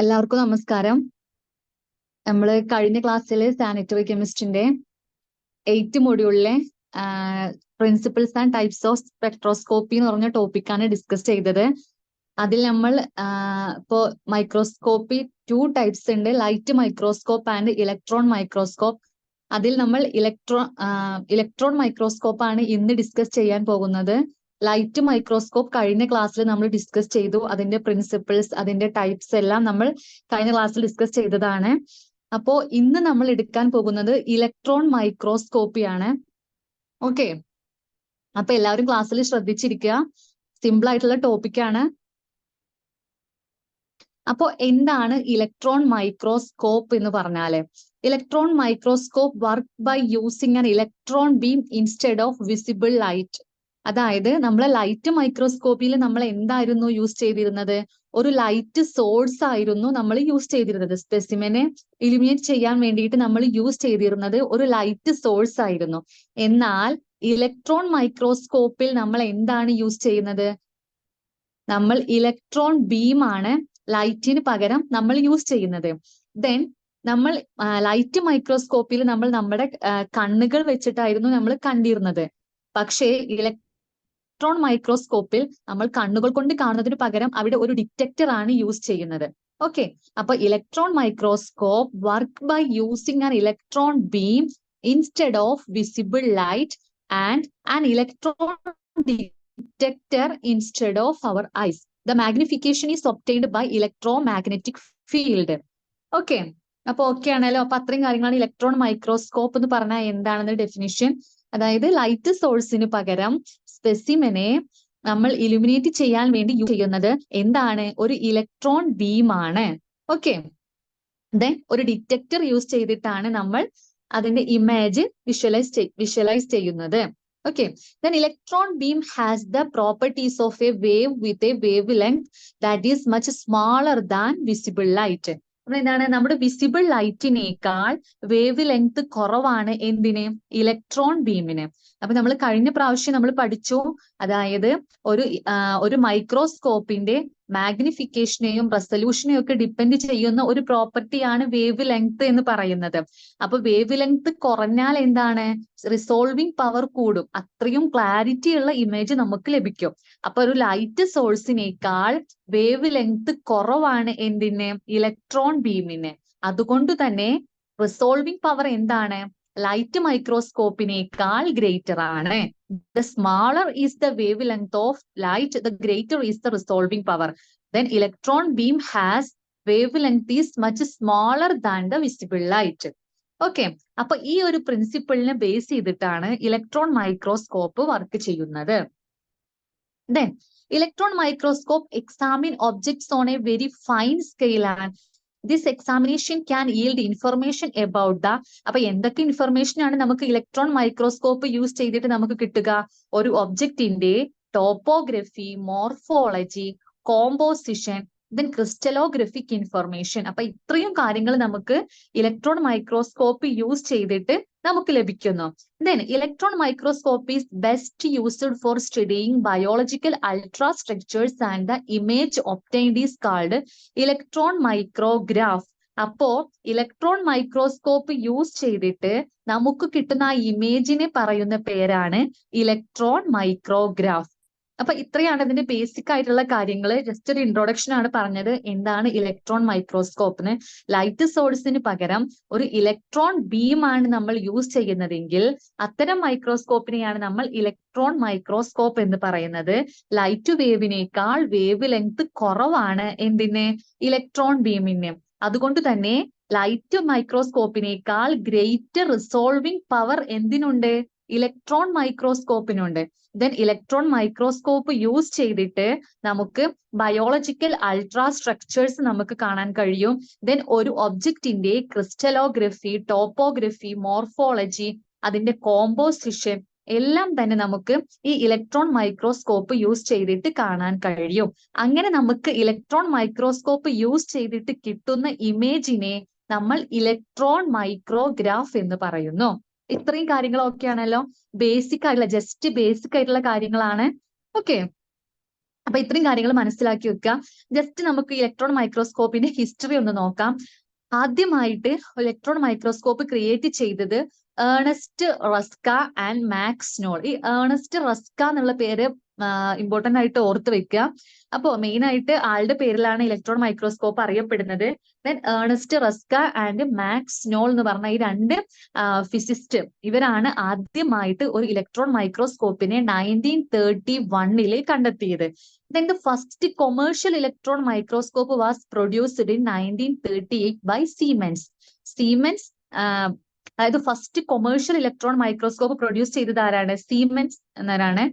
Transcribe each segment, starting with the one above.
എല്ലാവർക്കും നമസ്കാരം. നമ്മൾ കഴിഞ്ഞ ക്ലാസ്സിൽ സാനിറ്ററി കെമിസ്ട്രിന്റെ 8th മൊഡ്യൂളിലെ principles and types of spectroscopy എന്ന് പറഞ്ഞ ടോപ്പിക്കാണ് ഡിസ്കസ് ചെയ്തത്. അതിൽ നമ്മൾ ഇപ്പോൾ മൈക്രോസ്കോപ്പി 2 ടൈപ്സ് ഉണ്ട്, light microscope and electron microscope. അതിൽ നമ്മൾ ഇലക്ട്രോൺ മൈക്രോസ്കോപ്പ് ആണ് ഇന്ന് ഡിസ്കസ് ചെയ്യാൻ പോകുന്നത്. ലൈറ്റ് മൈക്രോസ്കോപ്പ് കഴിഞ്ഞ ക്ലാസ്സിൽ നമ്മൾ ഡിസ്കസ് ചെയ്തു. അതിന്റെ പ്രിൻസിപ്പിൾസ്, അതിന്റെ ടൈപ്സ് എല്ലാം നമ്മൾ കഴിഞ്ഞ ക്ലാസ്സിൽ ഡിസ്കസ് ചെയ്തതാണ്. അപ്പോ ഇന്ന് നമ്മൾ എടുക്കാൻ പോകുന്നത് ഇലക്ട്രോൺ മൈക്രോസ്കോപ്പി ആണ്. ഓക്കെ, അപ്പൊ എല്ലാവരും ക്ലാസ്സിൽ ശ്രദ്ധിച്ചിരിക്കുക. സിമ്പിൾ ആയിട്ടുള്ള ടോപ്പിക്കാണ്. അപ്പോ എന്താണ് ഇലക്ട്രോൺ മൈക്രോസ്കോപ്പ് എന്ന് പറഞ്ഞാല്? Electron microscope work by using an electron beam instead of visible light. അതായത് നമ്മളെ ലൈറ്റ് മൈക്രോസ്കോപ്പിയിൽ നമ്മൾ എന്തായിരുന്നു യൂസ് ചെയ്തിരുന്നത്? ഒരു ലൈറ്റ് സോഴ്സ് ആയിരുന്നു നമ്മൾ യൂസ് ചെയ്തിരുന്നത്. സ്പെസിമെനെ ഇലുമിനേറ്റ് ചെയ്യാൻ വേണ്ടിയിട്ട് നമ്മൾ യൂസ് ചെയ്തിരുന്നത് ഒരു ലൈറ്റ് സോഴ്സ് ആയിരുന്നു. എന്നാൽ ഇലക്ട്രോൺ മൈക്രോസ്കോപ്പിൽ നമ്മൾ എന്താണ് യൂസ് ചെയ്യുന്നത്? നമ്മൾ ഇലക്ട്രോൺ ബീം ആണ് ലൈറ്റിന് പകരം നമ്മൾ യൂസ് ചെയ്യുന്നത്. ദെൻ നമ്മൾ ലൈറ്റ് മൈക്രോസ്കോപ്പിൽ നമ്മൾ നമ്മുടെ കണ്ണുകൾ വെച്ചിട്ടായിരുന്നു നമ്മൾ കണ്ടിരുന്നത്. പക്ഷേ ഇലക്ട്രോൺ മൈക്രോസ്കോപ്പിൽ നമ്മൾ കണ്ണുകൾ കൊണ്ട് കാണുന്നതിന് പകരം അവിടെ ഒരു ഡിറ്റക്ടർ ആണ് യൂസ് ചെയ്യുന്നത്. ഓക്കെ, അപ്പൊ electron microscope work by using an electron beam instead of visible light and an electron detector instead of our eyes. The magnification is obtained by electromagnetic field. Okay, അപ്പൊ okay ആണല്ലോ. അപ്പൊ അത്രയും കാര്യങ്ങളാണ് electron microscope എന്ന് പറഞ്ഞാൽ എന്താണെന്ന് definition. അതായത് light സോഴ്സിന് പകരം സ്പെസിമെനെ നമ്മൾ ഇലുമിനേറ്റ് ചെയ്യാൻ വേണ്ടി യൂസ് ചെയ്യുന്നത് എന്താണ്? ഒരു ഇലക്ട്രോൺ ബീം ആണ്. ഓക്കെ, ദെൻ ഒരു ഡിറ്റക്ടർ യൂസ് ചെയ്തിട്ടാണ് നമ്മൾ അതിന്റെ ഇമേജ് വിഷ്വലൈസ് ചെയ്യുന്നത്. Okay, then electron beam has the properties of a wave with a wavelength that is much smaller than visible light. അപ്പൊ എന്താണ്? നമ്മുടെ വിസിബിൾ ലൈറ്റിനേക്കാൾ വേവ് ലെങ്ത് കുറവാണ് എന്തിന്? ഇലക്ട്രോൺ ബീമിന്. അപ്പൊ നമ്മൾ കഴിഞ്ഞ പ്രാവശ്യം നമ്മൾ പഠിച്ചു, അതായത് ഒരു മൈക്രോസ്കോപ്പിന്റെ മാഗ്നിഫിക്കേഷനെയും റെസൊല്യൂഷനെയും ഒക്കെ ഡിപ്പെൻഡ് ചെയ്യുന്ന ഒരു പ്രോപ്പർട്ടിയാണ് വേവ് ലെങ്ത് എന്ന് പറയുന്നത്. അപ്പൊ വേവ് ലെങ്ത് കുറഞ്ഞാൽ എന്താണ്? റിസോൾവിംഗ് പവർ കൂടും, അത്രയും ക്ലാരിറ്റി ഉള്ള ഇമേജ് നമുക്ക് ലഭിക്കും. അപ്പൊ ഒരു ലൈറ്റ് സോഴ്സിനേക്കാൾ വേവ് ലെങ്ത് കുറവാണ് എന്തിന്? ഇലക്ട്രോൺ ബീമിന്. അതുകൊണ്ട് തന്നെ റിസോൾവിംഗ് പവർ എന്താണ്? ലൈറ്റ് മൈക്രോസ്കോപ്പിനേക്കാൾ ഗ്രേറ്റർ ആണ്. The smaller is the wavelength of light, the greater is the resolving power. Then electron beam has wavelength is much smaller than the visible light. Okay, അപ്പൊ ഈ ഒരു പ്രിൻസിപ്പിളിനെ base ചെയ്തിട്ടാണ് electron microscope work ചെയ്യുന്നത്. Then electron microscope examine objects on a very fine scale and this examination can yield information about the. അപ്പൊ എന്തൊക്കെ information ആണ് നമുക്ക് electron microscope use ചെയ്തിട്ട് നമുക്ക് കിട്ടുക? ഒരു ഒബ്ജക്റ്റിന്റെ topography, morphology, composition, then crystallographic information. അപ്പൊ ഇത്രയും കാര്യങ്ങൾ നമുക്ക് ഇലക്ട്രോൺ മൈക്രോസ്കോപ്പ് യൂസ് ചെയ്തിട്ട് നമുക്ക് ലഭിക്കുന്നു. Then electron microscope is best used for studying biological ultrastructures and the image obtained is called electron micrograph. അപ്പോ ഇലക്ട്രോൺ മൈക്രോസ്കോപ്പ് യൂസ് ചെയ്തിട്ട് നമുക്ക് കിട്ടുന്ന ആ ഇമേജിനെ പറയുന്ന പേരാണ് ഇലക്ട്രോൺ മൈക്രോഗ്രാഫ്. അപ്പൊ ഇത്രയാണ് ഇതിന്റെ ബേസിക് ആയിട്ടുള്ള കാര്യങ്ങൾ. ജസ്റ്റ് ഒരു ഇൻട്രൊഡക്ഷൻ ആണ് പറഞ്ഞത് എന്താണ് ഇലക്ട്രോൺ മൈക്രോസ്കോപ്പിന്. ലൈറ്റ് സോഴ്സിന് പകരം ഒരു ഇലക്ട്രോൺ ബീം ആണ് നമ്മൾ യൂസ് ചെയ്യുന്നതെങ്കിൽ അത്തരം മൈക്രോസ്കോപ്പിനെയാണ് നമ്മൾ ഇലക്ട്രോൺ മൈക്രോസ്കോപ്പ് എന്ന് പറയുന്നത്. ലൈറ്റ് വേവിനേക്കാൾ വേവ് ലെങ്ത് കുറവാണ് എന്തിന്? ഇലക്ട്രോൺ ബീമിന്. അതുകൊണ്ട് തന്നെ ലൈറ്റ് മൈക്രോസ്കോപ്പിനേക്കാൾ ഗ്രേറ്റർ റിസോൾവിംഗ് പവർ എന്തിനുണ്ട്? ഇലക്ട്രോൺ മൈക്രോസ്കോപ്പിനുണ്ട്. ദെൻ ഇലക്ട്രോൺ മൈക്രോസ്കോപ്പ് യൂസ് ചെയ്തിട്ട് നമുക്ക് ബയോളജിക്കൽ അൾട്രാ സ്ട്രക്ചേഴ്സ് നമുക്ക് കാണാൻ കഴിയും. ദെൻ ഒരു ഒബ്ജക്റ്റിന്റെ ക്രിസ്റ്റലോഗ്രഫി, ടോപ്പോഗ്രഫി, മോർഫോളജി, അതിന്റെ കോമ്പോസിഷൻ എല്ലാം തന്നെ നമുക്ക് ഈ ഇലക്ട്രോൺ മൈക്രോസ്കോപ്പ് യൂസ് ചെയ്തിട്ട് കാണാൻ കഴിയും. അങ്ങനെ നമുക്ക് ഇലക്ട്രോൺ മൈക്രോസ്കോപ്പ് യൂസ് ചെയ്തിട്ട് കിട്ടുന്ന ഇമേജിനെ നമ്മൾ ഇലക്ട്രോൺ മൈക്രോഗ്രാഫ് എന്ന് പറയുന്നു. ഇത്രയും കാര്യങ്ങളൊക്കെ ആണല്ലോ. ബേസിക് ആയിട്ടുള്ള, ജസ്റ്റ് ബേസിക് ആയിട്ടുള്ള കാര്യങ്ങളാണ്. ഓക്കെ, അപ്പൊ ഇത്രയും കാര്യങ്ങൾ മനസ്സിലാക്കി വെക്കുക. ജസ്റ്റ് നമുക്ക് ഇലക്ട്രോൺ മൈക്രോസ്കോപ്പിന്റെ ഹിസ്റ്ററി ഒന്ന് നോക്കാം. ആദ്യമായിട്ട് ഇലക്ട്രോൺ മൈക്രോസ്കോപ്പ് ക്രിയേറ്റ് ചെയ്തത് Ernst Ruska and Max Knoll. ഈ ഏണസ്റ്റ് റസ്ക എന്നുള്ള പേര് ഇമ്പോർട്ടന്റ് ആയിട്ട് ഓർത്ത് വെക്കുക. അപ്പോ മെയിൻ ആയിട്ട് ആളുടെ പേരിലാണ് ഇലക്ട്രോൺ മൈക്രോസ്കോപ്പ് അറിയപ്പെടുന്നത്. Then Ernst Ruska and Max Knoll എന്ന് പറഞ്ഞ ഈ രണ്ട് ഫിസിസ്റ്റ് ഇവരാണ് ആദ്യമായിട്ട് ഒരു ഇലക്ട്രോൺ മൈക്രോസ്കോപ്പിനെ 1931 കണ്ടെത്തിയത്. Then the first commercial electron microscope was produced in 1938 by Siemens. Siemens, അതായത് first commercial electron microscope produce ചെയ്തത് ആരാണ്? Siemens എന്നവരാണ്.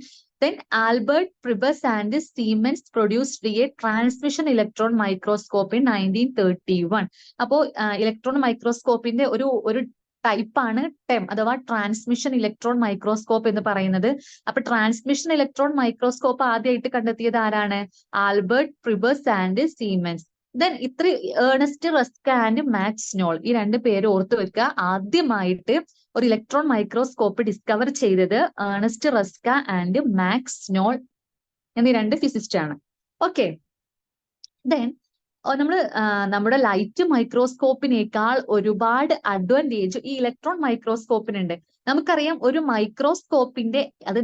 Then Albert Prebys and Siemens produced a transmission electron microscope in 1931. അപ്പോ electron മൈക്രോസ്കോപ്പിന്റെ ഒരു ടൈപ്പാണ് term അഥവാ transmission electron microscope എന്ന് പറയുന്നത്. അപ്പൊ ട്രാൻസ്മിഷൻ ഇലക്ട്രോൺ മൈക്രോസ്കോപ്പ് ആദ്യമായിട്ട് കണ്ടെത്തിയത് ആരാണ്? Albert Prebus and Siemens. Then ഇത്ര Ernst Ruska and Max Knoll ഈ രണ്ട് പേര് ഓർത്തു വെക്കുക. ആദ്യമായിട്ട് ഒരു ഇലക്ട്രോൺ മൈക്രോസ്കോപ്പ് ഡിസ്കവർ ചെയ്തത് Ernst Ruska and Max Knoll എന്നീ രണ്ട് ഫിസിസ്റ്റ് ആണ്. ഓക്കെ, ദെൻ നമ്മുടെ ലൈറ്റ് മൈക്രോസ്കോപ്പിനേക്കാൾ ഒരുപാട് അഡ്വാൻറ്റേജ് ഈ ഇലക്ട്രോൺ മൈക്രോസ്കോപ്പിനുണ്ട്. നമുക്കറിയാം ഒരു മൈക്രോസ്കോപ്പിന്റെ അത്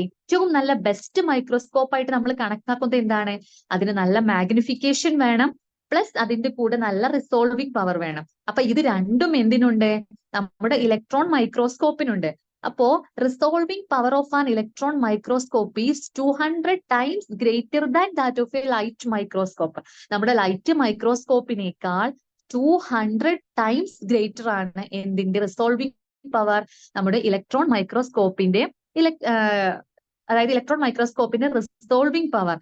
ഏറ്റവും നല്ല ബെസ്റ്റ് മൈക്രോസ്കോപ്പ് ആയിട്ട് നമ്മൾ കണക്കാക്കുന്നത് എന്താണ്? അതിന് നല്ല മാഗ്നിഫിക്കേഷൻ വേണം, പ്ലസ് അതിന്റെ കൂടെ നല്ല റിസോൾവിംഗ് പവർ വേണം. അപ്പൊ ഇത് രണ്ടും എന്തിനുണ്ട്? നമ്മുടെ ഇലക്ട്രോൺ മൈക്രോസ്കോപ്പിനുണ്ട്. അപ്പോ resolving power of an electron microscope is 200 times greater than that of a light microscope. നമ്മുടെ ലൈറ്റ് മൈക്രോസ്കോപ്പിനേക്കാൾ 200 times ഗ്രേറ്റർ ആണ് എന്തിന്റെ റിസോൾവിംഗ് പവർ? നമ്മുടെ ഇലക്ട്രോൺ മൈക്രോസ്കോപ്പിന്റെ അതായത് ഇലക്ട്രോൺ മൈക്രോസ്കോപ്പിന്റെ റിസോൾവിംഗ് പവർ.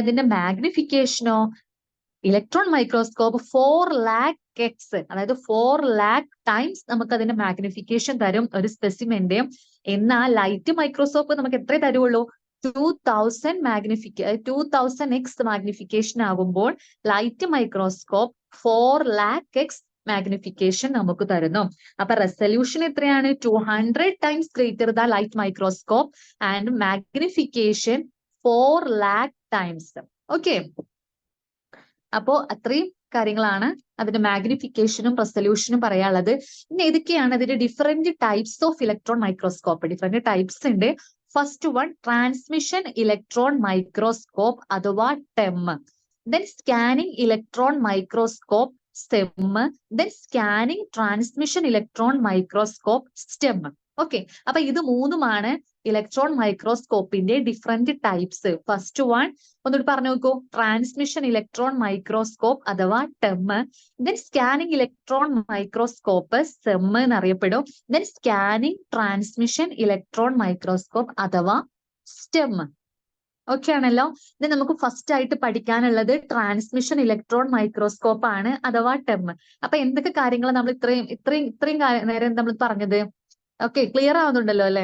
അതിന്റെ മാഗ്നിഫിക്കേഷനോ ഇലക്ട്രോൺ മൈക്രോസ്കോപ്പ് 4 lakh x അതായത് 4 lakh times നമുക്ക് അതിന്റെ മാഗ്നിഫിക്കേഷൻ തരും ഒരു സ്പെസിമെന്റെ. എന്നാൽ ലൈറ്റ് മൈക്രോസ്കോപ്പ് നമുക്ക് എത്ര തരുള്ളൂ? 2000 x മാഗ്നിഫിക്കേഷൻ ആകുമ്പോൾ light microscope 4 lakh x magnification നമുക്ക് തരുന്നു. അപ്പൊ റെസല്യൂഷൻ എത്രയാണ്? 200 times greater than light microscope and magnification 4 lakh times. Okay, അപ്പോ അത്രയും കാര്യങ്ങളാണ് അതിന്റെ മാഗ്നിഫിക്കേഷനും റെസല്യൂഷനും പറയാനുള്ളത്. ഇനി ഏതൊക്കെയാണ് അതിന്റെ different types of electron microscope? Different types ഉണ്ട്. First one transmission electron microscope അഥവാ TEM. Then scanning electron microscope SEM. Then scanning transmission electron microscope STEM. Okay, അപ്പൊ ഇത് മൂന്നുമാണ് ഇലക്ട്രോൺ മൈക്രോസ്കോപ്പിന്റെ ഡിഫറെന്റ് ടൈപ്സ്. ഫസ്റ്റ് വൺ ഒന്നുകൂടി പറഞ്ഞു നോക്കൂ. ട്രാൻസ്മിഷൻ ഇലക്ട്രോൺ മൈക്രോസ്കോപ്പ് അഥവാ TEM. Then scanning electron microscope SEM എന്നറിയപ്പെടും. Then scanning transmission electron microscope അഥവാ STEM. ഓക്കെ ആണല്ലോ. ഇത് നമുക്ക് ഫസ്റ്റ് ആയിട്ട് പഠിക്കാനുള്ളത് ട്രാൻസ്മിഷൻ ഇലക്ട്രോൺ മൈക്രോസ്കോപ്പ് ആണ് അഥവാ ടെം. അപ്പൊ എന്തൊക്കെ കാര്യങ്ങൾ നമ്മൾ ഇത്രയും നേരം നമ്മൾ പറഞ്ഞത്? ഓക്കെ, ക്ലിയർ ആവുന്നുണ്ടല്ലോ അല്ലെ?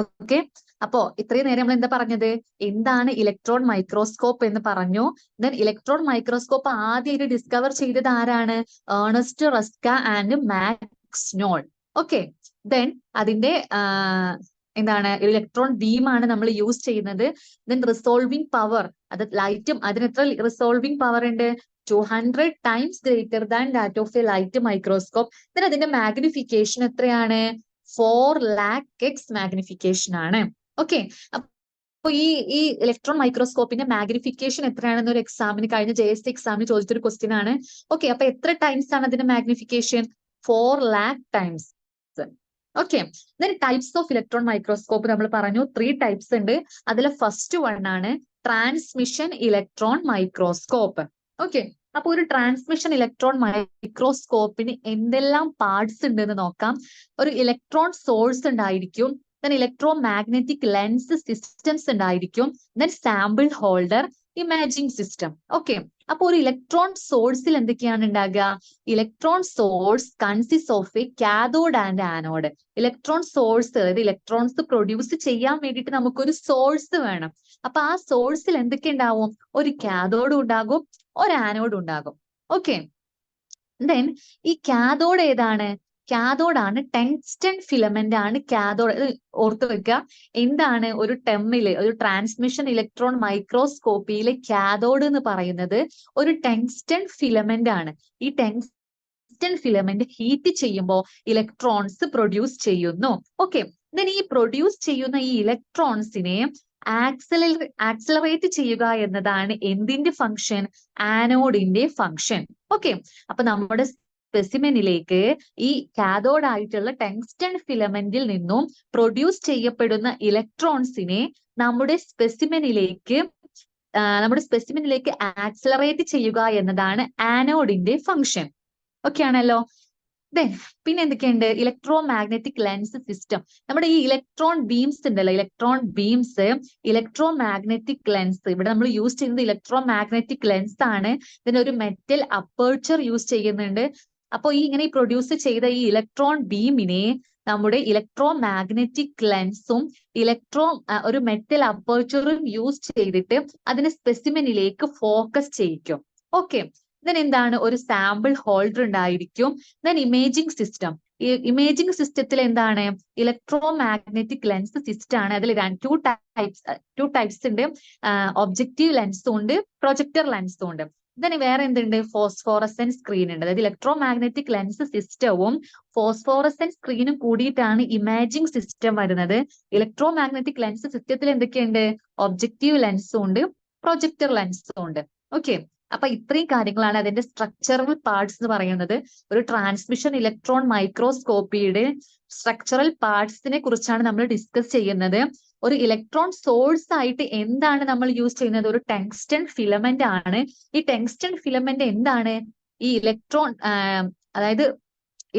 ഓക്കെ, അപ്പോ ഇത്രയും നേരം നമ്മൾ എന്താ പറഞ്ഞത്? എന്താണ് ഇലക്ട്രോൺ മൈക്രോസ്കോപ്പ് എന്ന് പറഞ്ഞു. ദെൻ ഇലക്ട്രോൺ മൈക്രോസ്കോപ്പ് ആദ്യമായിട്ട് ഡിസ്കവർ ചെയ്തത് ആരാണ്? Ernst Ruska and Max Knoll. Okay, then അതിന്റെ എന്താണ്? ഇലക്ട്രോൺ ബീം ആണ് നമ്മൾ യൂസ് ചെയ്യുന്നത്. ദെൻ റിസോൾവിംഗ് പവർ, അത് ലൈറ്റും അതിന് എത്ര റിസോൾവിംഗ് പവർ ഉണ്ട്? 200 times greater than that of a light microscope. then അതിന്റെ മാഗ്നിഫിക്കേഷൻ എത്രയാണ്? 4 lakh x മാഗ്നിഫിക്കേഷൻ ആണ്. ഓക്കെ, അപ്പൊ ഈ ഇലക്ട്രോൺ മൈക്രോസ്കോപ്പിന്റെ മാഗ്നിഫിക്കേഷൻ എത്രയാണെന്ന് ഒരു എക്സാമിന് കഴിഞ്ഞ JST എക്സാമിന് ചോദിച്ചൊരു ക്വസ്റ്റ്യൻ ആണ്. ഓക്കെ, അപ്പൊ എത്ര ടൈംസ് ആണ് അതിന്റെ magnification? 4 lakh times. Okay, then types of electron microscope നമ്മൾ പറഞ്ഞു 3 ടൈപ്സ് ഉണ്ട്. അതിലെ ഫസ്റ്റ് വൺ ആണ് ട്രാൻസ്മിഷൻ ഇലക്ട്രോൺ മൈക്രോസ്കോപ്പ്. ഓക്കെ, അപ്പൊ ഒരു ട്രാൻസ്മിഷൻ ഇലക്ട്രോൺ മൈക്രോസ്കോപ്പിന് എന്തെല്ലാം പാർട്സ് ഉണ്ട് എന്ന് നോക്കാം. ഒരു ഇലക്ട്രോൺ സോഴ്സ് ഉണ്ടായിരിക്കും. Then electromagnetic lens systems ഉണ്ടായിരിക്കും. Then sample holder, imaging system. Okay, അപ്പൊ ഒരു ഇലക്ട്രോൺ സോഴ്സിൽ എന്തൊക്കെയാണ് ഉണ്ടാകുക? Electron source consist of a cathode and anode. Electron source, അതായത് ഇലക്ട്രോൺസ് പ്രൊഡ്യൂസ് ചെയ്യാൻ വേണ്ടിയിട്ട് നമുക്കൊരു സോഴ്സ് വേണം. അപ്പൊ ആ സോഴ്സിൽ എന്തൊക്കെ ഉണ്ടാവും? ഒരു കാഥോഡ് ഉണ്ടാകും, ഒരു ആനോഡ് ഉണ്ടാകും. ഓക്കെ, ദെൻ ഈ കാഥോഡ് ഏതാണ്? കാഥോഡാണ്, ടങ്സ്റ്റൺ ഫിലമെന്റ് ആണ് കാഥോഡ്. ഓർത്ത് വെക്കുക, എന്താണ് ഒരു ടെമ്മില്, ഒരു ട്രാൻസ്മിഷൻ ഇലക്ട്രോൺ മൈക്രോസ്കോപ്പിയിലെ കാഥോഡ് എന്ന് പറയുന്നത് ഒരു ടങ്സ്റ്റൺ ഫിലമെന്റ് ആണ്. ഈ ടങ്സ്റ്റൺ ഫിലമെന്റ് ഹീറ്റ് ചെയ്യുമ്പോൾ ഇലക്ട്രോൺസ് പ്രൊഡ്യൂസ് ചെയ്യുന്നു. ഓക്കെ, ദെൻ ഈ പ്രൊഡ്യൂസ് ചെയ്യുന്ന ഈ ഇലക്ട്രോൺസിനെ ആക്സലറേറ്റ് ചെയ്യുക എന്നതാണ് എന്തിന്റെ ഫംഗ്ഷൻ? ആനോഡിന്റെ ഫംഗ്ഷൻ. ഓക്കെ, അപ്പൊ നമ്മുടെ സ്പെസിമെനിലേക്ക് ഈ കാഥോഡ് ആയിട്ടുള്ള ടങ്സ്റ്റൺ ഫിലമെന്റിൽ നിന്നും പ്രൊഡ്യൂസ് ചെയ്യപ്പെടുന്ന ഇലക്ട്രോൺസിനെ നമ്മുടെ സ്പെസിമെനിലേക്ക് ആക്സലറേറ്റ് ചെയ്യുക എന്നതാണ് ആനോഡിന്റെ ഫംഗ്ഷൻ. ഓക്കെ ആണല്ലോ. ദെൻ പിന്നെ എന്തൊക്കെയുണ്ട്? Electro magnetic lens system. നമ്മുടെ ഈ ഇലക്ട്രോൺ ബീംസ് ഉണ്ടല്ലോ, ഇലക്ട്രോ മാഗ്നറ്റിക് ലെൻസ്, ഇവിടെ നമ്മൾ യൂസ് ചെയ്യുന്നത് ഇലക്ട്രോ മാഗ്നറ്റിക് ലെൻസ് ആണ്. ഇതിനൊരു മെറ്റൽ അപ്പേർച്ചർ യൂസ് ചെയ്യുന്നുണ്ട്. അപ്പോൾ ഇങ്ങനെ പ്രൊഡ്യൂസ് ചെയ്ത ഈ ഇലക്ട്രോൺ ബീമിനെ നമ്മുടെ ഇലക്ട്രോ മാഗ്നറ്റിക് ലെൻസും ഒരു മെറ്റൽ അപ്പേർച്ചറും യൂസ് ചെയ്തിട്ട് അതിനെ സ്പെസിമെനിലേക്ക് ഫോക്കസ് ചെയ്യിക്കും. ഓക്കെ, ദെൻ എന്താണ്? ഒരു സാമ്പിൾ ഹോൾഡർ ഉണ്ടായിരിക്കും. Then imaging system. ഈ ഇമേജിംഗ് സിസ്റ്റത്തിൽ എന്താണ്? ഇലക്ട്രോ മാഗ്നറ്റിക് ലെൻസ് സിസ്റ്റം ആണ്. അതിൽ ടു ടൈപ്സ് ഉണ്ട്. ഒബ്ജക്റ്റീവ് ലെൻസും ഉണ്ട്, പ്രൊജക്ടർ ലെൻസും ഉണ്ട്. ദെൻ വേറെ എന്തുണ്ട്? ഫോസ്ഫോറസെന്റ് സ്ക്രീൻ ഉണ്ട്. അതായത് ഇലക്ട്രോ മാഗ്നറ്റിക് ലെൻസ് സിസ്റ്റവും ഫോസ്ഫോറസെന്റ് സ്ക്രീനും കൂടിയിട്ടാണ് ഇമേജിംഗ് സിസ്റ്റം വരുന്നത്. ഇലക്ട്രോ മാഗ്നറ്റിക് ലെൻസ് സിസ്റ്റത്തിൽ എന്തൊക്കെയുണ്ട്? ഒബ്ജക്റ്റീവ് ലെൻസും ഉണ്ട്, പ്രൊജക്ടർ ലെൻസും ഉണ്ട്. ഓക്കെ, അപ്പൊ ഇത്രയും കാര്യങ്ങളാണ് അതിന്റെ സ്ട്രക്ചറൽ പാർട്സ് എന്ന് പറയുന്നത്. ഒരു ട്രാൻസ്മിഷൻ ഇലക്ട്രോൺ മൈക്രോസ്കോപ്പിയുടെ സ്ട്രക്ചറൽ പാർട്സിനെ കുറിച്ചാണ് നമ്മൾ ഡിസ്കസ് ചെയ്യുന്നത്. ഒരു ഇലക്ട്രോൺ സോഴ്സ് ആയിട്ട് എന്താണ് നമ്മൾ യൂസ് ചെയ്യുന്നത്? ഒരു ടങ്സ്റ്റൺ ഫിലമെന്റ് ആണ്. ഈ ടങ്സ്റ്റൺ ഫിലമെന്റ് എന്താണ്? ഈ അതായത്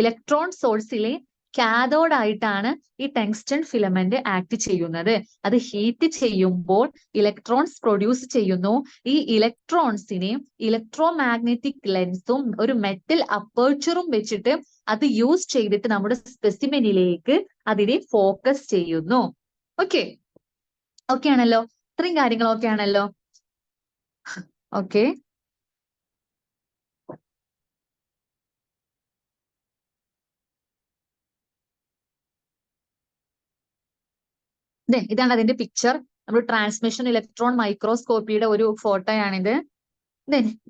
ഇലക്ട്രോൺ സോഴ്സിലെ കാഥോഡ് ആയിട്ടാണ് ഈ ടങ്സ്റ്റൺ ഫിലമെന്റ് ആക്ട് ചെയ്യുന്നത്. അത് ഹീറ്റ് ചെയ്യുമ്പോൾ ഇലക്ട്രോൺസ് പ്രൊഡ്യൂസ് ചെയ്യുന്നു. ഈ ഇലക്ട്രോൺസിനെ ഇലക്ട്രോ മാഗ്നറ്റിക് ലെൻസും ഒരു മെറ്റൽ അപ്പേർച്ചറും വെച്ചിട്ട് അത് യൂസ് ചെയ്തിട്ട് നമ്മുടെ സ്പെസിമെനിലേക്ക് അതിനെ ഫോക്കസ് ചെയ്യുന്നു. ഓക്കെ, ഓക്കെ ആണല്ലോ. ഇത്രയും കാര്യങ്ങളൊക്കെ ആണല്ലോ. ഓക്കെ, ഇതാണ് അതിന്റെ പിക്ചർ. നമ്മൾ ട്രാൻസ്മിഷൻ ഇലക്ട്രോൺ മൈക്രോസ്കോപ്പിയുടെ ഒരു ഫോട്ടോയാണിത്.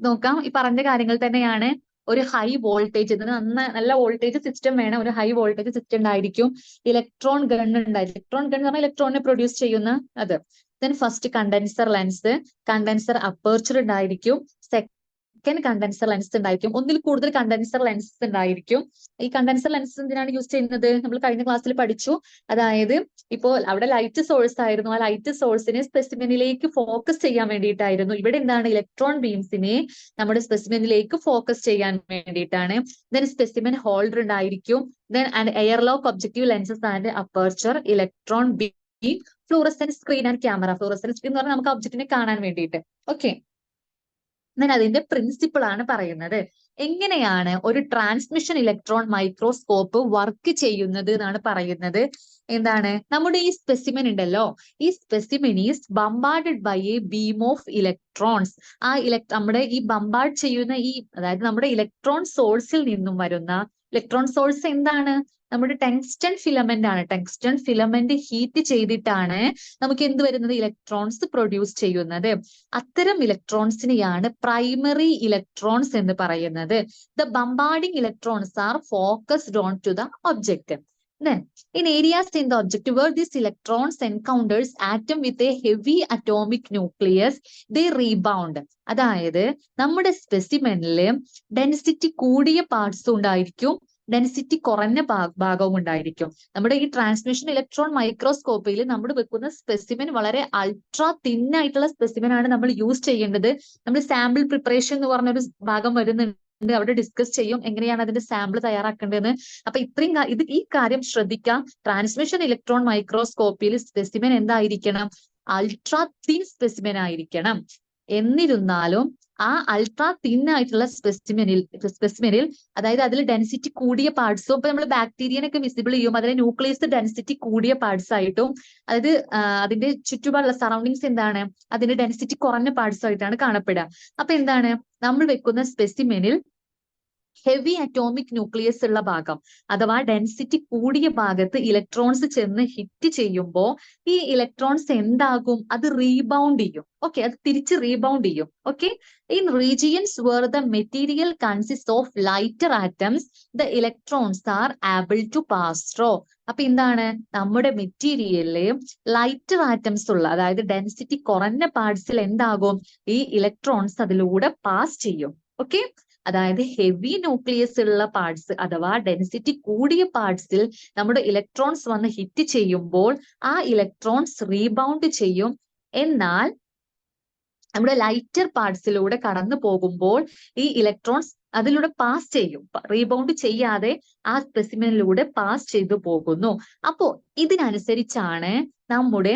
നോക്കാം, ഈ പറഞ്ഞ കാര്യങ്ങൾ തന്നെയാണ്. ഒരു ഹൈ വോൾട്ടേജ്, ഇതിന് നല്ല വോൾട്ടേജ് സിസ്റ്റം വേണം. ഒരു ഹൈ വോൾട്ടേജ് സിസ്റ്റം ഉണ്ടായിരിക്കും. ഇലക്ട്രോൺ ഗൺ ഉണ്ടായിരിക്കും. ഇലക്ട്രോൺ ഗൺ എന്ന് പറഞ്ഞാൽ ഇലക്ട്രോണിനെ പ്രൊഡ്യൂസ് ചെയ്യുന്ന അത്. Then first condenser lens, condenser aperture ഉണ്ടായിരിക്കും. സെക്കൻഡ് കണ്ടൻസർ ലെൻസ് ഉണ്ടായിരിക്കും. ഒന്നിൽ കൂടുതൽ കണ്ടൻസർ ലെൻസ് ഉണ്ടായിരിക്കും. ഈ കണ്ടൻസർ ലെൻസ് എന്തിനാണ് യൂസ് ചെയ്യുന്നത്? നമ്മൾ കഴിഞ്ഞ ക്ലാസ്സിൽ പഠിച്ചു. അതായത് ഇപ്പോൾ അവിടെ ലൈറ്റ് സോഴ്സ് ആയിരുന്നു. ആ ലൈറ്റ് സോഴ്സിനെ സ്പെസിമെനിലേക്ക് ഫോക്കസ് ചെയ്യാൻ വേണ്ടിയിട്ടായിരുന്നു. ഇവിടെ എന്താണ്? ഇലക്ട്രോൺ ബീംസിനെ നമ്മുടെ സ്പെസിമെനിലേക്ക് ഫോക്കസ് ചെയ്യാൻ വേണ്ടിയിട്ടാണ്. ദെൻ സ്പെസിമെൻ ഹോൾഡർ ഉണ്ടായിരിക്കും. Then airlock objective lenses and aperture, electron beam, fluorescent screen and camera. Fluorescent screen എന്ന് പറഞ്ഞാൽ നമുക്ക് ഒബ്ജക്റ്റിനെ കാണാൻ വേണ്ടിയിട്ട്. ഓക്കെ, ഞാൻ അതിന്റെ പ്രിൻസിപ്പിൾ ആണ് പറയുന്നത്. എങ്ങനെയാണ് ഒരു ട്രാൻസ്മിഷൻ ഇലക്ട്രോൺ മൈക്രോസ്കോപ്പ് വർക്ക് ചെയ്യുന്നത് എന്നാണ് പറയുന്നത്. എന്താണ്? നമ്മുടെ ഈ സ്പെസിമെൻ ഉണ്ടല്ലോ, ഈ specimen is bombarded by a beam of electrons. നമ്മുടെ ഈ ബംബാർഡ് ചെയ്യുന്ന അതായത് നമ്മുടെ ഇലക്ട്രോൺ സോഴ്സിൽ നിന്നും വരുന്ന ഇലക്ട്രോൺ സോഴ്സ് എന്താണ്? നമ്മുടെ ടങ്സ്റ്റൺ ഫിലമെന്റ് ആണ്. ടങ്സ്റ്റൺ ഫിലമെന്റ് ഹീറ്റ് ചെയ്തിട്ടാണ് നമുക്ക് എന്ത് വരുന്നത്? ഇലക്ട്രോൺസ് പ്രൊഡ്യൂസ് ചെയ്യുന്നത്. അത്തരം ഇലക്ട്രോൺസിനെയാണ് പ്രൈമറി ഇലക്ട്രോൺസ് എന്ന് പറയുന്നത്. The bombarding electrons are focused on to the object. Then, in areas in the object where these electrons encounters atom with a heavy atomic nucleus, they rebound. അതായത് നമ്മുടെ സ്പെസിമെനില് density കൂടിയ പാർട്സും ഉണ്ടായിരിക്കും, density കുറഞ്ഞ ഭാഗവും ഉണ്ടായിരിക്കും. നമ്മുടെ ഈ ട്രാൻസ്മിഷൻ ഇലക്ട്രോൺ മൈക്രോസ്കോപ്പിയിൽ നമ്മൾ വെക്കുന്ന സ്പെസിമെൻ വളരെ അൾട്രാ തിൻ ആയിട്ടുള്ള സ്പെസിമെൻ ആണ് നമ്മൾ യൂസ് ചെയ്യേണ്ടത്. നമ്മൾ സാമ്പിൾ പ്രിപ്പറേഷൻ എന്ന് പറഞ്ഞൊരു ഭാഗം വരുന്നുണ്ട്. അവിടെ ഡിസ്കസ് ചെയ്യും എങ്ങനെയാണ് അതിന്റെ സാമ്പിൾ തയ്യാറാക്കേണ്ടതെന്ന്. അപ്പൊ ഈ കാര്യം ശ്രദ്ധിക്കാം. ട്രാൻസ്മിഷൻ ഇലക്ട്രോൺ മൈക്രോസ്കോപ്പിയിൽ സ്പെസിമെൻ എന്തായിരിക്കണം? അൾട്രാ തിൻ സ്പെസിമെൻ ആയിരിക്കണം. എന്നിരുന്നാലും ആ അൾട്രാ തിൻ ആയിട്ടുള്ള സ്പെസിമെനിൽ അതായത് അതിൽ ഡെൻസിറ്റി കൂടിയ പാർട്സും, ഇപ്പൊ നമ്മൾ ബാക്ടീരിയനൊക്കെ വിസിബിൾ ചെയ്യും, അതിലെ ന്യൂക്ലിയസ് ഡെൻസിറ്റി കൂടിയ പാർട്സ് ആയിട്ടും, അതായത് അതിന്റെ ചുറ്റുപാടുള്ള സറൗണ്ടിങ്സ് എന്താണ്? അതിന്റെ ഡെൻസിറ്റി കുറഞ്ഞ പാർട്സ് ആയിട്ടാണ് കാണപ്പെടുക. അപ്പൊ എന്താണ്? നമ്മൾ വെക്കുന്ന സ്പെസിമെനിൽ ഹെവി അറ്റോമിക് ന്യൂക്ലിയസ് ഉള്ള ഭാഗം അഥവാ ഡെൻസിറ്റി കൂടിയ ഭാഗത്ത് ഇലക്ട്രോൺസ് ചെന്ന് ഹിറ്റ് ചെയ്യുമ്പോൾ ഈ ഇലക്ട്രോൺസ് എന്താകും, അത് റീബൗണ്ട് ചെയ്യും. ഓക്കെ, അത് തിരിച്ച് റീബൗണ്ട് ചെയ്യും. Okay, in regions where the material consist of lighter atoms the electrons are able to pass through. അപ്പൊ എന്താണ്, നമ്മുടെ മെറ്റീരിയലില് ലൈറ്റർ ആറ്റംസ് ഉള്ള, അതായത് ഡെൻസിറ്റി കുറഞ്ഞ പാർട്സിൽ എന്താകും, ഈ ഇലക്ട്രോൺസ് അതിലൂടെ പാസ് ചെയ്യും. ഓക്കെ, അതായത് ഹെവി ന്യൂക്ലിയസ് ഉള്ള പാർട്സ് അഥവാ ഡെൻസിറ്റി കൂടിയ പാർട്സിൽ നമ്മുടെ ഇലക്ട്രോൺസ് വന്ന് ഹിറ്റ് ചെയ്യുമ്പോൾ ആ ഇലക്ട്രോൺസ് റീബൗണ്ട് ചെയ്യും. എന്നാൽ നമ്മുടെ ലൈറ്റർ പാർട്സിലൂടെ കടന്നു പോകുമ്പോൾ ഈ ഇലക്ട്രോൺസ് അതിലൂടെ പാസ് ചെയ്യും, റീബൗണ്ട് ചെയ്യാതെ ആ സ്പെസിമെനിലൂടെ പാസ് ചെയ്തു പോകുന്നു. അപ്പോ ഇതിനനുസരിച്ചാണ് നമ്മുടെ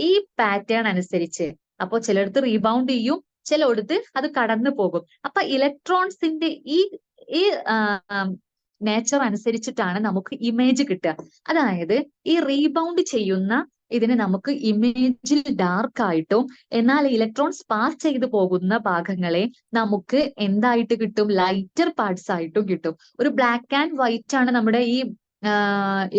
ഈ പാറ്റേൺ അനുസരിച്ച്, അപ്പോ ചിലടത്ത് റീബൗണ്ട് ചെയ്യും, ചിലയിടത്ത് അത് കടന്നു പോകും. അപ്പൊ ഇലക്ട്രോൺസിന്റെ ഈ നേച്ചർ അനുസരിച്ചിട്ടാണ് നമുക്ക് ഇമേജ് കിട്ടുക. അതായത് ഈ റീബൗണ്ട് ചെയ്യുന്ന ഇതിന് നമുക്ക് ഇമേജിൽ ഡാർക്ക് ആയിട്ടും, എന്നാൽ ഇലക്ട്രോൺസ് പാസ് ചെയ്തു പോകുന്ന ഭാഗങ്ങളെ നമുക്ക് എന്തായിട്ട് കിട്ടും, ലൈറ്റർ പാർട്സ് ആയിട്ടും കിട്ടും. ഒരു ബ്ലാക്ക് ആൻഡ് വൈറ്റ് ആണ് നമ്മുടെ ഈ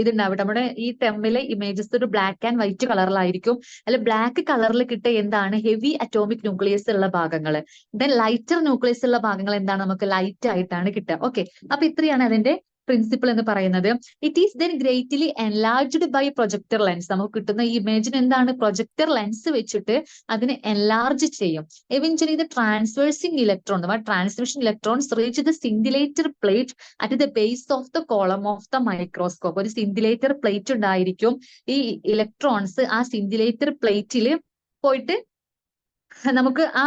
ഇതുണ്ടാവും. നമ്മുടെ ഈ ടെമ്മിലെ ഇമേജസ് ഒരു ബ്ലാക്ക് ആൻഡ് വൈറ്റ് കളറിലായിരിക്കും. അല്ലെ ബ്ലാക്ക് കളറിൽ കിട്ടുക എന്താണ്, ഹെവി അറ്റോമിക് ന്യൂക്ലിയസ് ഉള്ള ഭാഗങ്ങൾ. ദെൻ ലൈറ്റർ ന്യൂക്ലിയസ് ഉള്ള ഭാഗങ്ങൾ എന്താണ്, നമുക്ക് ലൈറ്റ് ആയിട്ടാണ് കിട്ടുക. ഓക്കെ, അപ്പൊ ഇത്രയാണ് അതിന്റെ പ്രിൻസിപ്പിൾ എന്ന് പറയുന്നത്. It is then greatly enlarged by projector lens. നമുക്ക് കിട്ടുന്ന ഈ ഇമേജിന് എന്താണ്, പ്രൊജക്ടർ ലെൻസ് വെച്ചിട്ട് അതിനെ എൻലാർജ് ചെയ്യും. എവൻച്വലി ദ ട്രാൻസ്വേഴ്സിംഗ് ഇലക്ട്രോൺ അഥവാ transmission electrons reach the scintillator plate at the base of the column of the microscope. ഒരു സിൻഡിലേറ്റർ പ്ലേറ്റ് ഉണ്ടായിരിക്കും. ഈ ഇലക്ട്രോൺസ് ആ സിൻഡിലേറ്റർ പ്ലേറ്റിൽ പോയിട്ട് നമുക്ക് ആ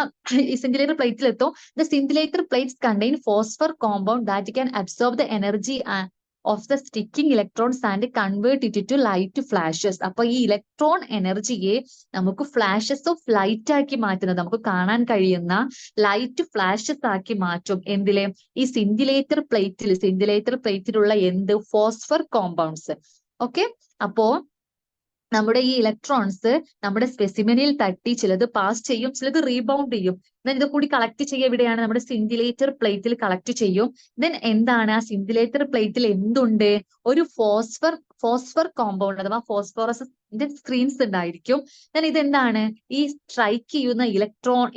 സിൻഡിലേറ്റർ പ്ലേറ്റിൽ എത്തും. The scintillator plates contain phosphor compound that can absorb the energy of the sticking electrons and convert it to light flashes. അപ്പൊ ഈ ഇലക്ട്രോൺ എനർജിയെ നമുക്ക് ഫ്ലാഷസ് ഓഫ് ലൈറ്റ് ആക്കി മാറ്റുന്നത്, നമുക്ക് കാണാൻ കഴിയുന്ന ലൈറ്റ് ഫ്ലാഷസ് ആക്കി മാറ്റും. എന്തിലെ, ഈ സിൻഡിലേറ്റർ പ്ലേറ്റിലുള്ള എന്ത്, ഫോസ്ഫർ കോമ്പൗണ്ട്സ്. ഓക്കെ, അപ്പോ നമ്മുടെ ഈ ഇലക്ട്രോൺസ് നമ്മുടെ സ്പെസിമെനിൽ തട്ടി ചിലത് പാസ് ചെയ്യും, ചിലത് റീബൗണ്ട് ചെയ്യും. ദെൻ ഇത് കൂടി കളക്ട് ചെയ്യുക എവിടെയാണ്, നമ്മുടെ സിൻഡിലേറ്റർ പ്ലേറ്റിൽ കളക്ട് ചെയ്യും. ദെൻ എന്താണ്, ആ സിൻഡിലേറ്റർ പ്ലേറ്റിൽ എന്തുണ്ട്, ഒരു ഫോസ്ഫർ കോമ്പൗണ്ട് അഥവാ ഫോസ്ഫോറസിന്റെ സ്ക്രീൻസ് ഉണ്ടായിരിക്കും. ദെൻ ഇതെന്താണ്, ഈ സ്ട്രൈക്ക് ചെയ്യുന്ന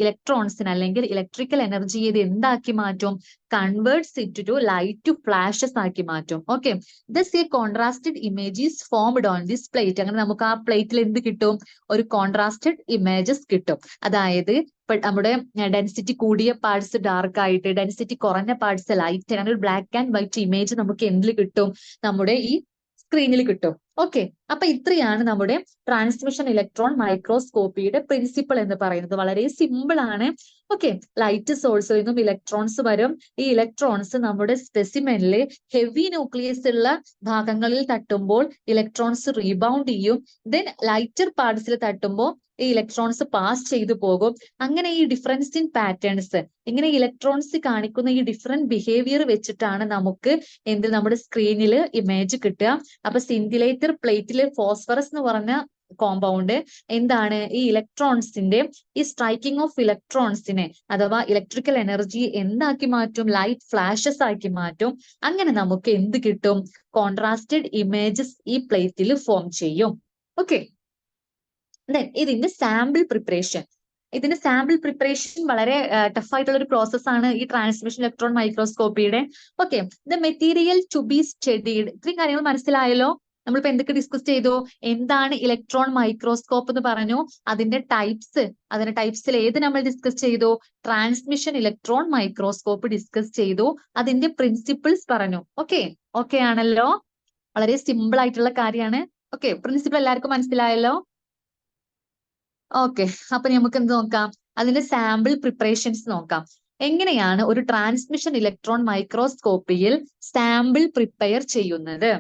ഇലക്ട്രോൺസിന് അല്ലെങ്കിൽ ഇലക്ട്രിക്കൽ എനർജി ഇത് എന്താക്കി മാറ്റും, converts it to light flashes ആക്കി മാറ്റും. Okay, thus a contrasted image is formed on this plate. അങ്ങനെ നമുക്ക് ആ പ്ലേറ്റിൽ എന്ത് കിട്ടും, ഒരു കോൺട്രാസ്റ്റഡ് ഇമേജസ് കിട്ടും. അതായത് നമ്മുടെ ഡെൻസിറ്റി കൂടിയ പാർട്സ് ഡാർക്ക് ആയിട്ട്, ഡെൻസിറ്റി കുറഞ്ഞ പാർട്സ് ലൈറ്റ്, അങ്ങനെ ഒരു ബ്ലാക്ക് ആൻഡ് വൈറ്റ് ഇമേജ് നമുക്ക് എന്തിൽ കിട്ടും, നമ്മുടെ ഈ സ്ക്രീനിൽ കിട്ടും. ഓക്കെ, അപ്പൊ ഇത്രയാണ് നമ്മുടെ ട്രാൻസ്മിഷൻ ഇലക്ട്രോൺ മൈക്രോസ്കോപ്പിയുടെ പ്രിൻസിപ്പിൾ എന്ന് പറയുന്നത്. വളരെ സിമ്പിൾ ആണ്. ഓക്കെ, ലൈറ്റ് സോഴ്സിൽ നിന്നും ഇലക്ട്രോൺസ് വരും. ഈ ഇലക്ട്രോൺസ് നമ്മുടെ സ്പെസിമെനിൽ ഹെവി ന്യൂക്ലിയസ് ഉള്ള ഭാഗങ്ങളിൽ തട്ടുമ്പോൾ ഇലക്ട്രോൺസ് റീബൗണ്ട് ചെയ്യും. ദെൻ ലൈറ്റർ പാർട്സിൽ തട്ടുമ്പോൾ ഈ ഇലക്ട്രോൺസ് പാസ് ചെയ്തു പോകും. അങ്ങനെ ഈ ഡിഫറൻസ് ഇൻ പാറ്റേൺസ്, ഇങ്ങനെ ഇലക്ട്രോൺസ് കാണിക്കുന്ന ഈ ഡിഫറെന്റ് ബിഹേവിയർ വെച്ചിട്ടാണ് നമുക്ക് നമ്മുടെ സ്ക്രീനിൽ ഇമേജ് കിട്ടുക. അപ്പൊ സിൻഡിലേറ്റർ പ്ലേറ്റിൽ ഫോസ്ഫറസ് എന്ന് പറഞ്ഞ കോമ്പൗണ്ട് എന്താണ്, ഈ ഇലക്ട്രോൺസിന്റെ ഈ സ്ട്രൈക്കിംഗ് ഓഫ് ഇലക്ട്രോൺസിനെ അഥവാ ഇലക്ട്രിക്കൽ എനർജി എന്താക്കി മാറ്റും, ലൈറ്റ് ഫ്ലാഷസ് ആക്കി മാറ്റും. അങ്ങനെ നമുക്ക് എന്ത് കിട്ടും, കോൺട്രാസ്റ്റഡ് ഇമേജസ് ഈ പ്ലേറ്റിൽ ഫോം ചെയ്യും. ഓക്കെ, ഇതിന്റെ സാമ്പിൾ പ്രിപ്പറേഷൻ. വളരെ ടഫ് ആയിട്ടുള്ള ഒരു പ്രോസസ് ആണ് ഈ ട്രാൻസ്മിഷൻ ഇലക്ട്രോൺ മൈക്രോസ്കോപ്പിയുടെ. Okay, the material to be studied. ഇത്രയും കാര്യങ്ങൾ മനസ്സിലായല്ലോ. നമ്മളിപ്പോ എന്തൊക്കെ ഡിസ്കസ് ചെയ്തു, എന്താണ് ഇലക്ട്രോൺ മൈക്രോസ്കോപ്പ് എന്ന് പറഞ്ഞു, അതിന്റെ ടൈപ്സിൽ ഏത് നമ്മൾ ഡിസ്കസ് ചെയ്തു, ട്രാൻസ്മിഷൻ ഇലക്ട്രോൺ മൈക്രോസ്കോപ്പ് ഡിസ്കസ് ചെയ്തു, അതിന്റെ പ്രിൻസിപ്പിൾസ് പറഞ്ഞു. ഓക്കെ ആണല്ലോ, വളരെ സിമ്പിൾ ആയിട്ടുള്ള കാര്യമാണ്. ഓക്കെ, പ്രിൻസിപ്പിൾ എല്ലാവർക്കും മനസ്സിലായല്ലോ. ഓക്കെ, അപ്പൊ നമുക്ക് എന്ത് നോക്കാം, അതിന്റെ സാമ്പിൾ പ്രിപ്പറേഷൻസ് നോക്കാം. എങ്ങനെയാണ് ഒരു ട്രാൻസ്മിഷൻ ഇലക്ട്രോൺ മൈക്രോസ്കോപ്പിയിൽ സാമ്പിൾ പ്രിപ്പയർ ചെയ്യുന്നത്?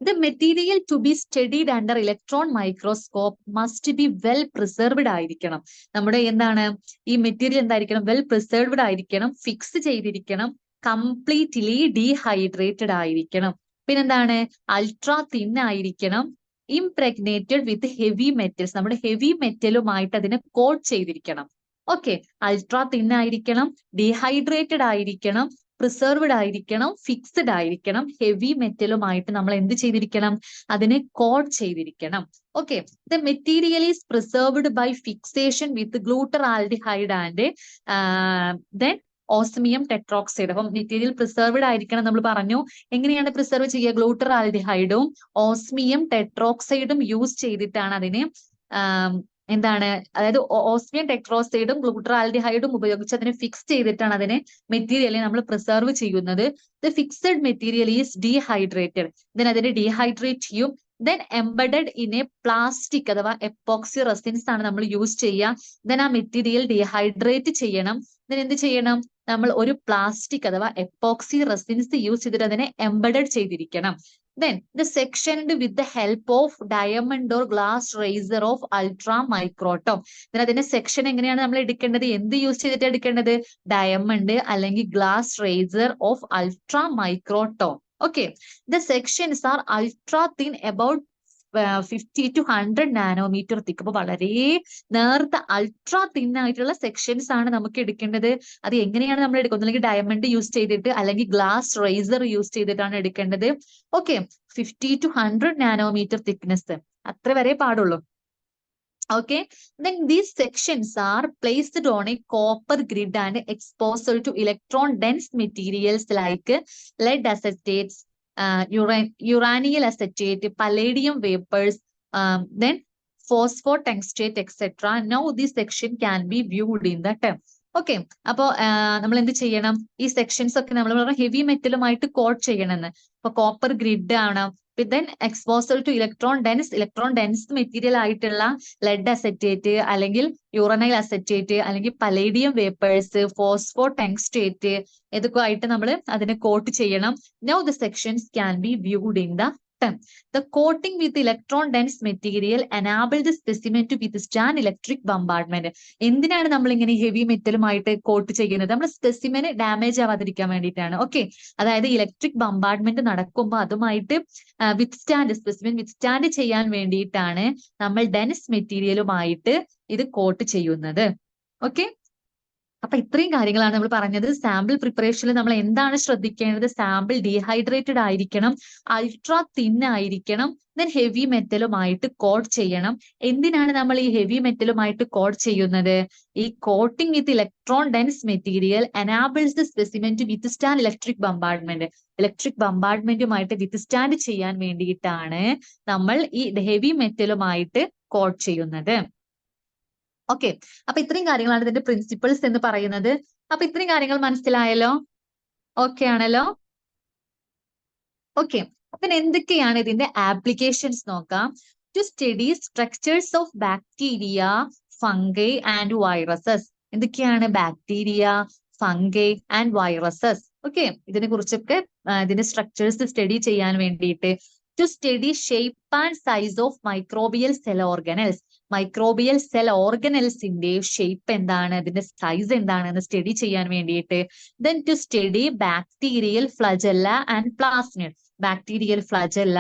The material to be studied under electron microscope must be well preserved ആയിരിക്കണം. നമ്മുടെ എന്താണ് ഈ മെറ്റീരിയൽ എന്തായിരിക്കണം, വെൽ പ്രിസർവ്ഡ് ആയിരിക്കണം, ഫിക്സ് ചെയ്തിരിക്കണം, കംപ്ലീറ്റ്ലി ഡീഹൈഡ്രേറ്റഡ് ആയിരിക്കണം. പിന്നെന്താണ്, അൾട്രാ തിൻ ആയിരിക്കണം, ഇംപ്രഗ്നേറ്റഡ് വിത്ത് ഹെവി മെറ്റൽസ്, നമ്മുടെ ഹെവി മെറ്റലുമായിട്ട് അതിനെ കോട്ട് ചെയ്തിരിക്കണം. ഓക്കെ, അൾട്രാ തിൻ ആയിരിക്കണം, ഡീഹൈഡ്രേറ്റഡ് ആയിരിക്കണം, പ്രിസർവ്ഡ് ആയിരിക്കണം, ഫിക്സ്ഡ് ആയിരിക്കണം, ഹെവി മെറ്റലുമായിട്ട് നമ്മൾ എന്ത് ചെയ്തിരിക്കണം, അതിനെ കോട്ട് ചെയ്തിരിക്കണം. Okay, the material is preserved by fixation with glutaraldehyde and then osmium tetroxide. അപ്പം മെറ്റീരിയൽ പ്രിസർവ്ഡ് ആയിരിക്കണം നമ്മൾ പറഞ്ഞു. എങ്ങനെയാണ് പ്രിസർവ് ചെയ്യുക? ഗ്ലൂട്ടറാൽഡിഹൈഡും ഓസ്മിയം ടെട്രോക്സൈഡും യൂസ് ചെയ്തിട്ടാണ് അതിനെ എന്താണ്, അതായത് ഓസ്മിയം ടെട്രോക്സൈഡും ഗ്ലൂട്ടറാൽഡിഹൈഡും ഉപയോഗിച്ച് അതിനെ ഫിക്സ് ചെയ്തിട്ടാണ് അതിനെ മെറ്റീരിയലിനെ നമ്മൾ പ്രിസർവ് ചെയ്യുന്നത്. The fixed material is dehydrated, then അതിനെ ഡീഹൈഡ്രേറ്റ് ചെയ്യും, then embedded in A plastic അഥവാ എപ്പോക്സി റെസിൻസ് ആണ് നമ്മൾ യൂസ് ചെയ്യുക. ദെൻ ആ മെറ്റീരിയൽ ഡീഹൈഡ്രേറ്റ് ചെയ്യണം, ദെൻ എന്ത് ചെയ്യണം, നമ്മൾ ഒരു പ്ലാസ്റ്റിക് അഥവാ എപ്പോക്സി റെസിൻസ് യൂസ് ചെയ്തിട്ട് അതിനെ എംബഡഡ് ചെയ്തിരിക്കണം. Then the sectioned with the help of diamond or glass razor of ultra microtom. Then അതിന്റെ സെക്ഷൻ എങ്ങനെയാണ് നമ്മൾ എടുക്കേണ്ടത്? എന്ത് യൂസ് ചെയ്തിട്ട് എടുക്കേണ്ടത്? ഡയമണ്ട് അല്ലെങ്കിൽ glass razor of ultra microtome. Okay, the sections are ultra thin, about 50 to 100 nanometre thick. അപ്പൊ വളരെ നേർത്ത അൾട്രാ തിൻ ആയിട്ടുള്ള സെക്ഷൻസ് ആണ് നമുക്ക് എടുക്കേണ്ടത്. അത് എങ്ങനെയാണ് നമ്മൾ എടുക്കുന്നത്? അല്ലെങ്കിൽ ഡയമണ്ട് യൂസ് ചെയ്തിട്ട് അല്ലെങ്കിൽ ഗ്ലാസ് റേസർ യൂസ് ചെയ്തിട്ടാണ് എടുക്കേണ്ടത്. ഓക്കെ, 50 to 100 നാനോമീറ്റർ തിക്നെസ്, അത്ര വരെ പാടുള്ളൂ. Okay, then these sections are placed on a copper grid and exposed to electron dense materials like lead acetates, uranyl acetate, palladium vapors, then phosphotungstate, etc. Now this section can be viewed in the term. Okay, അപ്പോ നമ്മൾ എന്ത് ചെയ്യണം? ഈ sections ഒക്കെ നമ്മൾ heavy മെറ്റലുമായിട്ട് coat ചെയ്യണമെന്ന്. അപ്പൊ കോപ്പർ ഗ്രിഡ് ആണ്, then exposure to electron dense material ആയിട്ടുള്ള ലെഡ് അസറ്റേറ്റ് അല്ലെങ്കിൽ യുറനൈൽ അസറ്റേറ്റ് അല്ലെങ്കിൽ പലേഡിയം വേപ്പേഴ്സ്, ഫോസ്ഫോ ടങ്സ്റ്റേറ്റ്, ഇതൊക്കെ ആയിട്ട് നമ്മൾ അതിനെ കോട്ട് ചെയ്യണം. Now the sections can be viewed in the term. The coating with electron dense material enable the specimen to withstand electric bombardment. എന്തിനാണ് നമ്മൾ ഇങ്ങനെ ഹെവി മെറ്റലുമായിട്ട് കോട്ട് ചെയ്യുന്നത്? നമ്മൾ സ്പെസിമെന് ഡാമേജ് ആവാതിരിക്കാൻ വേണ്ടിയിട്ടാണ്. ഓക്കെ, അതായത് ഇലക്ട്രിക് ബംബാർഡ്മെന്റ് നടക്കുമ്പോൾ അതുമായിട്ട് സ്പെസിമെൻ വിത്ത്സ്റ്റാൻഡ് ചെയ്യാൻ വേണ്ടിയിട്ടാണ് നമ്മൾ ഡെൻസ് മെറ്റീരിയലുമായിട്ട് ഇത് കോട്ട് ചെയ്യുന്നത്. ഓക്കെ, അപ്പൊ ഇത്രയും കാര്യങ്ങളാണ് നമ്മൾ പറഞ്ഞത്. സാമ്പിൾ പ്രിപ്പറേഷനിൽ നമ്മൾ എന്താണ് ശ്രദ്ധിക്കേണ്ടത്? സാമ്പിൾ ഡീഹൈഡ്രേറ്റഡ് ആയിരിക്കണം, അൾട്രാ തിൻ ആയിരിക്കണം, ദെൻ ഹെവി മെറ്റലുമായിട്ട് കോട്ട് ചെയ്യണം. എന്തിനാണ് നമ്മൾ ഈ ഹെവി മെറ്റലുമായിട്ട് കോട്ട് ചെയ്യുന്നത്? ഈ coating with electron dense material enables the specimen to withstand electric bombardment. Electric ബംബാർഡ്മെന്റുമായിട്ട് വിത്ത്സ്റ്റാൻഡ് ചെയ്യാൻ വേണ്ടിയിട്ടാണ് നമ്മൾ ഈ ഹെവി മെറ്റലുമായിട്ട് കോട്ട് ചെയ്യുന്നത്. ഓക്കെ, അപ്പൊ ഇത്രയും കാര്യങ്ങളാണ് ഇതിന്റെ പ്രിൻസിപ്പിൾസ് എന്ന് പറയുന്നത്. അപ്പൊ ഇത്രയും കാര്യങ്ങൾ മനസ്സിലായല്ലോ? ഓക്കെ ആണല്ലോ? ഓക്കെ, അപ്പൊ എന്തൊക്കെയാണ് ഇതിന്റെ ആപ്ലിക്കേഷൻസ് നോക്കാം. To study structures of bacteria, fungi and viruses. എന്തൊക്കെയാണ് bacteria, fungi and viruses? Okay, ഇതിനെ കുറിച്ചൊക്കെ ഇതിന്റെ സ്ട്രക്ചേഴ്സ് സ്റ്റഡി ചെയ്യാൻ വേണ്ടിയിട്ട്. To study shape and size of microbial cell organelles. Microbial cell ഓർഗനൽസിന്റെ ഷേപ്പ് എന്താണ്, അതിന്റെ സൈസ് എന്താണെന്ന് സ്റ്റഡി ചെയ്യാൻ വേണ്ടിയിട്ട്. Then to study bacterial flagella and plasmid. Bacterial flagella,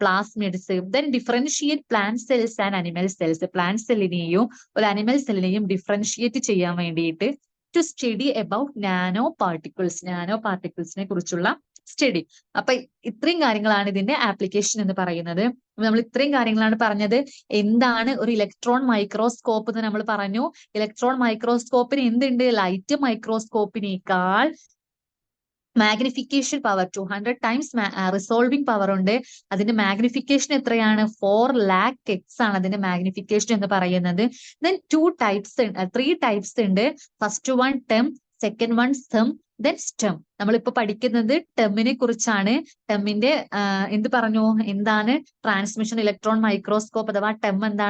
plasmids. Then differentiate plant cells and animal cells. Plant സെല്ലിനെയും ഒരു animal സെല്ലിനെയും differentiate ചെയ്യാൻ വേണ്ടിയിട്ട്. To study about nanoparticles. നാനോ പാർട്ടിക്കിൾസിനെ കുറിച്ചുള്ള സ്റ്റഡി. അപ്പൊ ഇത്രയും കാര്യങ്ങളാണ് ഇതിന്റെ ആപ്ലിക്കേഷൻ എന്ന് പറയുന്നത്. നമ്മൾ ഇത്രയും കാര്യങ്ങളാണ് പറഞ്ഞത്. എന്താണ് ഒരു ഇലക്ട്രോൺ മൈക്രോസ്കോപ്പ് എന്ന് നമ്മൾ പറഞ്ഞു. ഇലക്ട്രോൺ മൈക്രോസ്കോപ്പിന് എന്തുണ്ട്? ലൈറ്റ് മൈക്രോസ്കോപ്പിനേക്കാൾ magnification power 200 times resolving power ഉണ്ട്. അതിന്റെ മാഗ്നിഫിക്കേഷൻ എത്രയാണ്? 4 lakh x ആണ് അതിന്റെ മാഗ്നിഫിക്കേഷൻ എന്ന് പറയുന്നത്. ദെൻ 3 ടൈപ്സ് ഉണ്ട്. First one term, second one sem, then stem. നമ്മളിപ്പോ പഠിക്കുന്നത് ടെമ്മിനെ കുറിച്ചാണ്. ടെമ്മിന്റെ എന്ത് പറഞ്ഞു? എന്താണ് ട്രാൻസ്മിഷൻ ഇലക്ട്രോൺ മൈക്രോസ്കോപ്പ് അഥവാ ടെം എന്താണ്?